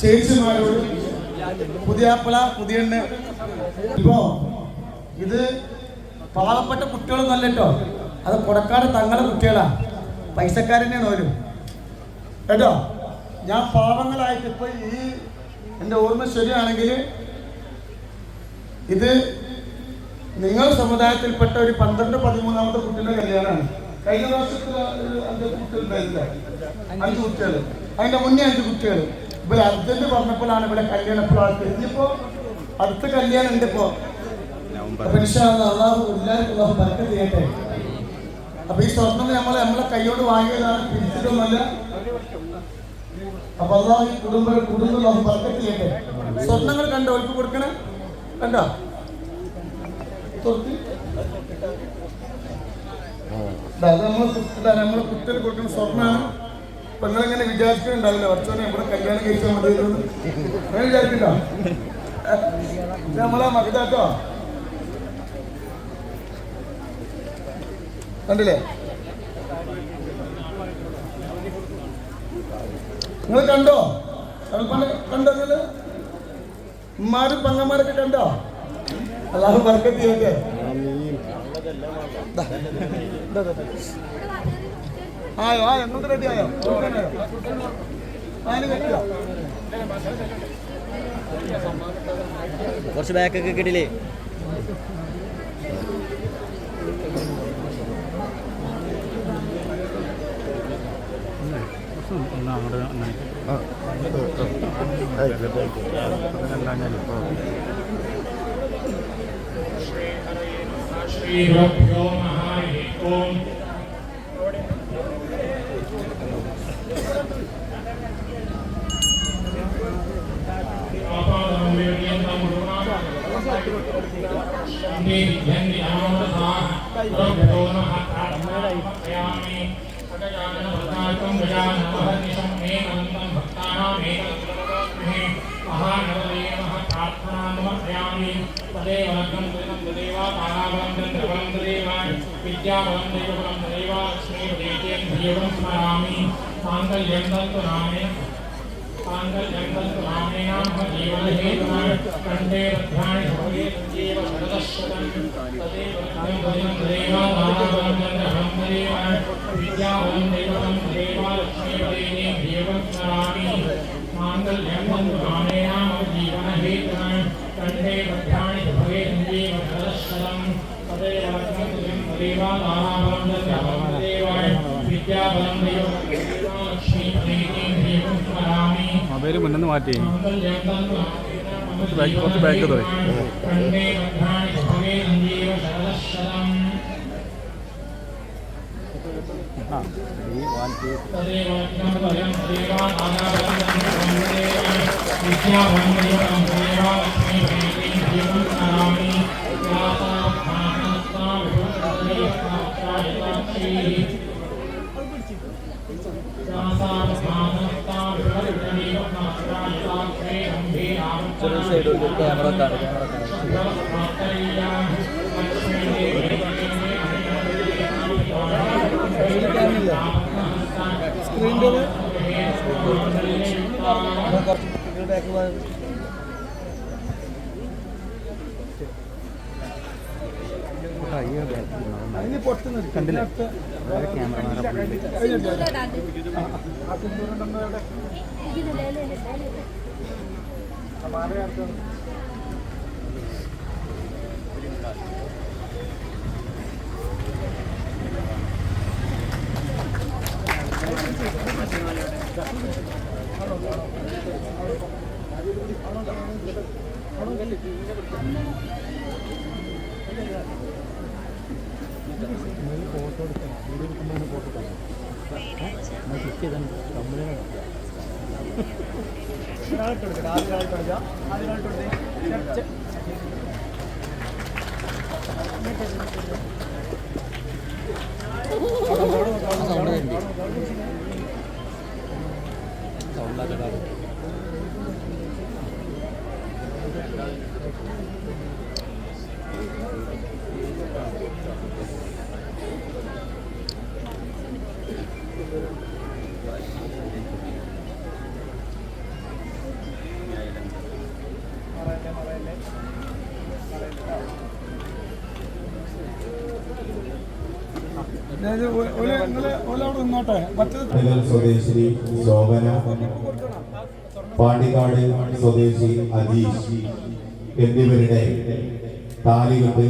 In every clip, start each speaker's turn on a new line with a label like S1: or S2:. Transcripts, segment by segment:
S1: ചേച്ചിമാരോട് പുതിയാപ്പിള പുതിയെണ്ണ് ഇപ്പോ ഇത് പാവപ്പെട്ട കുട്ടികളൊന്നും കേട്ടോ, അത് കൊടക്കാട് തങ്ങളെ കുട്ടികളാ, പൈസക്കാരനെയാണ് ഓരും കേട്ടോ. ഞാൻ പാവങ്ങളായിട്ട് ഇപ്പൊ ഈ എൻ്റെ ഓർമ്മ ശരിയാണെങ്കിൽ ഇത് നിങ്ങൾ സമുദായത്തിൽപ്പെട്ട ഒരു 12-13 കുട്ടികളുടെ കല്യാണമാണ്. കഴിഞ്ഞ പ്രാവശ്യത്തിൽ 5 കുട്ടികളുണ്ടായില്ല, 5 കുട്ടികൾ, അതിന്റെ മുന്നേ 5 കുട്ടികൾ. ഇവിടെ അർജന്റ് പറഞ്ഞപ്പോഴാണ് ഇവിടെ കല്യാണം എപ്പോഴാണ്. ഇനിയിപ്പോ അടുത്ത കല്യാണം ഉണ്ട് ഇപ്പോ. അപ്പൊ അള്ളാഹു എല്ലാവർക്കും ബർക്കത്ത് ചെയ്യട്ടെ. അപ്പൊ ഈ സ്വർണ്ണം നമ്മളെ കൈയോട് വാങ്ങിയതാണ്, പിരിച്ചിട്ടൊന്നുമല്ല. അപ്പൊ അള്ളാഹു ഈ കുടുംബം ബർക്കത്ത് ചെയ്യട്ടെ. സ്വർണ്ണങ്ങൾ കണ്ടോ അവർക്ക് കൊടുക്കണേ, കണ്ടോ നമ്മളെ കുട്ടികൾ കൊടുക്കുന്ന സ്വർണ്ണമാണ്. അപ്പൊ നിങ്ങളെങ്ങനെ വിചാരിക്കുന്നുണ്ടാവില്ല, കുറച്ചോനെ ഇവിടെ കല്യാണം കഴിച്ചാൽ മതി അങ്ങനെ വിചാരിക്കണ്ട. നമ്മളെ മകതാട്ടോ കണ്ടില്ലേ, നിങ്ങൾ കണ്ടോ? കണ്ടോ നിങ്ങള് ഉമ്മാരും പങ്ങന്മാരൊക്കെ കണ്ടോ? അല്ലാഹു ബർക്കത്ത് ചെയ്യട്ടെ. ആയോ എങ്ങോട്ട് റെഡി ആയോ?
S2: കുറച്ച് ബാക്കൊക്കെ കിട്ടില്ലേ?
S3: ശ്രീഭ്യോ ഓം മൊബൈൽ മുന്നെന്ന് മാറ്റി കുറച്ച് ബാക്ക് തുടങ്ങി.
S2: ക്യാമറ സ്ക്രീനിൻ്റെ ബാക്ക്
S1: അതിന് പൊട്ടുന്ന കണ്ടില്ല അവിടെ നിന്നോട്ടെ മറ്റേത്
S4: സ്വദേശി ശോഭന, പാണ്ടിക്കാട് സ്വദേശി അജീഷ് എന്നിവരുടെ താലികെട്ട്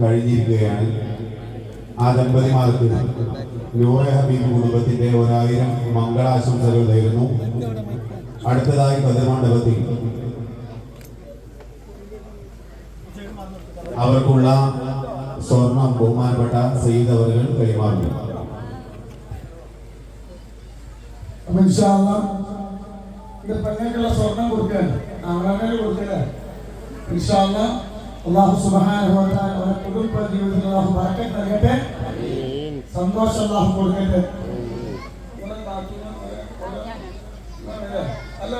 S4: കഴിഞ്ഞിരിക്കുകയാണ്. ആ ദമ്പതിമാർക്ക് നൂറെ ഹബീബ് കുടുംബത്തിന്റെ 1000 മംഗളാശംസകൾ നേരുന്നു. അടുത്തതായി കതിർമണ്ഡപത്തിൽ അവർക്കുള്ള സ്വർണം ബഹുമാനപ്പെട്ട സയ്യിദ് അവറുകൾ കൈമാറുന്നു.
S1: അപ്പൊ ഇൻഷാ അല്ലാഹ് ഇത് പെണ്ണുക്കുള്ള സ്വർണം കൊടുക്കാൻ അങ്ങനെ കൊടുക്കില്ല. ഇൻഷാ അല്ലാഹ് അല്ലാഹു സുബ്ഹാനഹു വ തആല അവരുടെ കുടുംബ ജീവിതത്തിൽ അല്ലാഹു ബറക്കത്ത് നൽകട്ടെ, സന്തോഷം അല്ലാഹു കൊടുക്കട്ടെ. അല്ല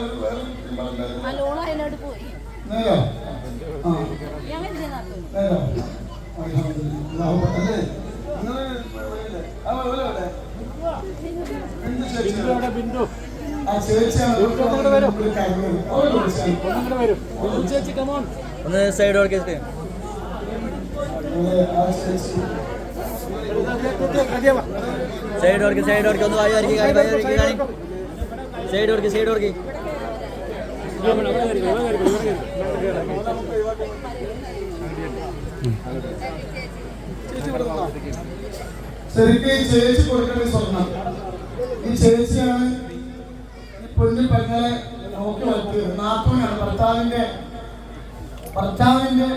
S1: വേറെ
S5: പോയി
S1: നേരോ ആ
S5: ഞങ്ങൾ
S1: നേരോ അല്ലാഹു അല്ലേ നിങ്ങൾ ആ വരെ
S3: ബിന്ദു
S1: ആ ചേച്ചിയാണ്
S3: ചേച്ചി കമോൺ
S2: ഒന്ന് സൈഡ് കൊടുക്കേ സൈഡ് കൊടുക്ക് ഒന്ന് വായി വരയ്ക്ക് കാണി സൈഡ് കൊടുക്ക്
S1: ശരിക്കും ചേച്ചി കൊടുക്കേണ്ട സ്വർണം ഈ ചേച്ചിയാണ് ഈ പൊന്നിൽ പെങ്ങളെ നോക്കി വളർത്തിയത്. നാത്തൂനാണ് ഭർത്താവിന്റെ പിന്നെ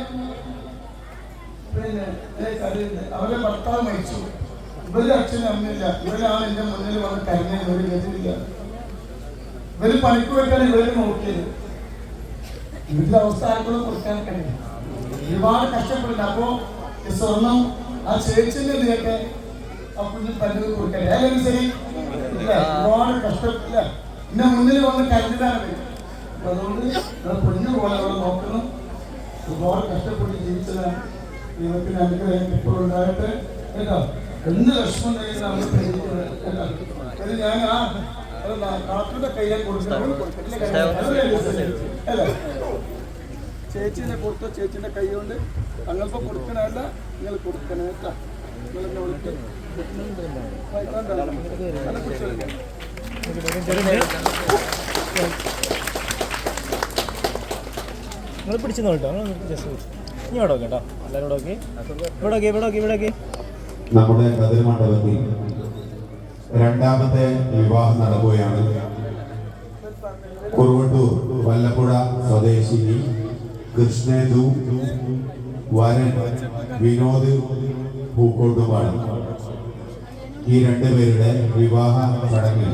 S1: അവരുടെ ഭർത്താവ് മരിച്ചു. ഇവരുടെ അച്ഛനും അമ്മയില്ല. ഇവരാണ് എന്റെ മുന്നിൽ വന്ന് കരഞ്ഞത്. ഒരു ഗതിയില്ല. ഇവര് പണിക്ക് പോയിട്ടാണ് ഇവര് നോക്കിയത്. ഇവരുടെ അവസ്ഥ ആർക്കും കൊടുക്കാൻ കഴിയും. ഒരുപാട് കഷ്ടപ്പെടുന്നു. അപ്പോ ഈ സ്വർണം ആ ചേച്ചിന്റെ ഇതിലൊക്കെ ആ കുഞ്ഞിൽ പലത് കൊടുക്കട്ടെ. അല്ലെങ്കിൽ ശരി ഇല്ല, ഒരുപാട് കഷ്ടപ്പെട്ടില്ല. എന്റെ മുന്നിൽ വന്ന് കരുതിലാണ്. അപ്പൊ അതുകൊണ്ട് കുഞ്ഞു പോലെ അവിടെ നോക്കണം. ഒരുപാട് കഷ്ടപ്പെട്ട് ജീവിച്ചതാണ്. ദൈവത്തിന് അനുഗ്രഹം എപ്പോഴും ഉണ്ടായിട്ട് കേട്ടോ. എന്ത് വിഷമം നമ്മൾ പ്രേരിക്കുന്നത് ഞാൻ ആ ഡോക്ടറുടെ കയ്യിൽ കൊടുക്കണം. അല്ല ചേച്ചീനെ കൊടുത്തോ, ചേച്ചിന്റെ കൈ കൊണ്ട് തങ്ങൾക്ക് കൊടുക്കണല്ല, നിങ്ങൾ കൊടുക്കണേ കേട്ടോ. നിങ്ങളെന്നെ വിളിക്കും.
S2: നിങ്ങൾ പിടിച്ചു നോട്ടോ. ഇനി ഇവിടെ കേട്ടോ. എല്ലാവരും ഇവിടെ
S4: നമ്മുടെ കതിർമണ്ഡപത്തിൽ രണ്ടാമത്തെ വിവാഹം നടക്കുകയാണ്. കുറുവട്ടൂർ വല്ലപ്പുഴ സ്വദേശിനി കൃഷ്ണേന്ദു, വരൻ വിനോദ് പൂക്കോട്ടുപാട്. ഈ രണ്ടുപേരുടെ വിവാഹ ചടങ്ങിൽ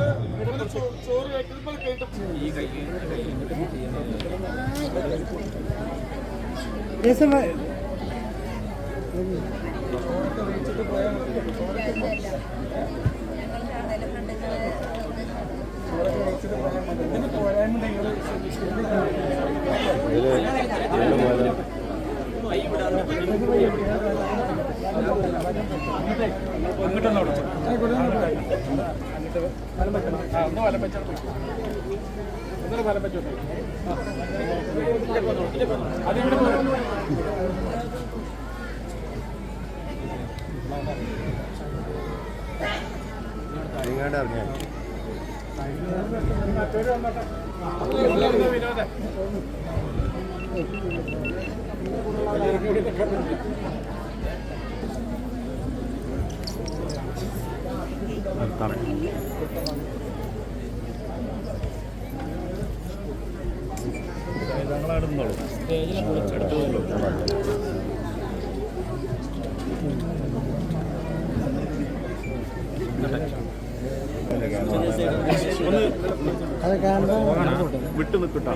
S3: വിട്ടു നിൽക്കട്ടോ.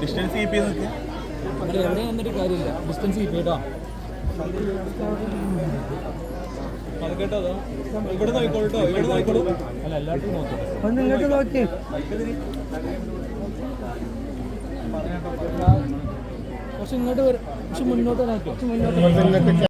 S3: ഡിസ്റ്റൻസ് കീപ്പ് ചെയ്ത് നിൽക്കുക.
S2: എവിടെ എന്നിട്ട് കാര്യമില്ല. ഡിസ്റ്റൻസ് കീപ്പ് ചെയ്തോ. അത് കേട്ടോ. ഇവിടെ നോക്കോട്ടോ. അല്ല എല്ലാവർക്കും നോക്കി. ഒന്ന് ഇങ്ങോട്ട് നോക്കി. കുറച്ച് ഇങ്ങോട്ട് വരും. കുറച്ച് മുന്നോട്ട് നോക്കി.